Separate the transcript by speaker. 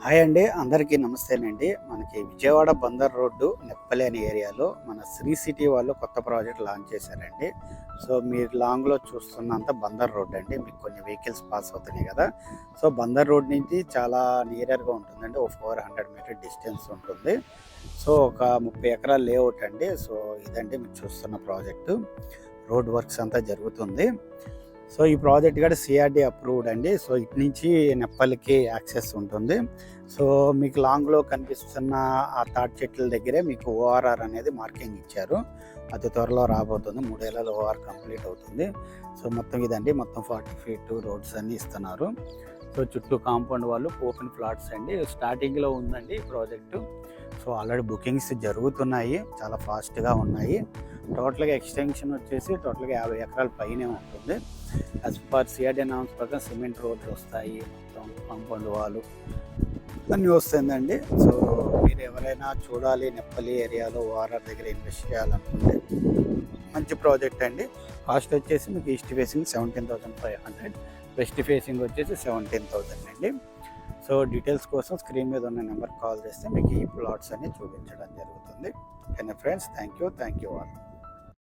Speaker 1: Hi అండి, అందరికీ నమస్తేనండి. మనకి విజయవాడ బందర్ రోడ్డు నెప్పలి అనే ఏరియాలో మన శ్రీ సిటీ వాళ్ళు కొత్త ప్రాజెక్ట్ లాంచ్ చేశారండి. సో మీరు లాంగ్లో చూస్తున్నంత బందర్ రోడ్ అండి. మీకు కొన్ని వెహికల్స్ పాస్ అవుతున్నాయి కదా. సో బందర్ రోడ్ నుంచి చాలా నియర్గా ఉంటుందండి. ఒక 400 మీటర్ డిస్టెన్స్ ఉంటుంది. సో ఒక 30 ఎకరాల లేఅవుట్ అండి. సో ఇదండి మీరు చూస్తున్న ప్రాజెక్టు. రోడ్ వర్క్స్ అంతా జరుగుతుంది. సో ఈ ప్రాజెక్ట్ కూడా సిఆర్డి అప్రూవ్డ్ అండి. సో ఇటు నుంచి నెప్పల్కి యాక్సెస్ ఉంటుంది. సో మీకు లాంగ్లో కనిపిస్తున్న ఆ తాటి చెట్ల దగ్గరే మీకు ఓఆర్ఆర్ అనేది మార్కింగ్ ఇచ్చారు. అతి త్వరలో రాబోతుంది. 3 ఏళ్ళలో ఓఆర్ కంప్లీట్ అవుతుంది. సో మొత్తం ఇదండి, మొత్తం 40 ఫీట్ రోడ్స్ అన్నీ ఇస్తున్నారు. సో చుట్టూ కాంపౌండ్ వాళ్ళు ఓపెన్ ఫ్లాట్స్ అండి. స్టార్టింగ్లో ఉందండి ఈ ప్రాజెక్టు. సో ఆల్రెడీ బుకింగ్స్ జరుగుతున్నాయి, చాలా ఫాస్ట్గా ఉన్నాయి. టోటల్గా ఎక్స్టెన్షన్ వచ్చేసి టోటల్గా 50 ఎకరాల పైనే ఉంటుంది. యాజ్ పర్ సిఆర్డీ నామ్స్ ప్రకారం సిమెంట్ రోడ్లు వస్తాయి, మొత్తం కాంపౌండ్ వాళ్ళు అన్నీ వస్తుందండి. సో మీరు ఎవరైనా చూడాలి నెప్పలి ఏరియాలో ఓఆర్ఆర్ దగ్గర ఇన్వెస్ట్ చేయాలనుకుంటే మంచి ప్రాజెక్ట్ అండి. కాస్ట్ వచ్చేసి మీకు ఈస్ట్ ఫేసింగ్ 17,500, వెస్ట్ ఫేసింగ్ వచ్చేసి 17,000 అండి. సో డీటెయిల్స్ కోసం స్క్రీన్ మీద ఉన్న నెంబర్ కాల్ చేస్తే మీకు ఈ ప్లాట్స్ అన్ని చూపించడం జరుగుతుంది. ఓకేనా ఫ్రెండ్స్, థ్యాంక్ యూ ఆల్.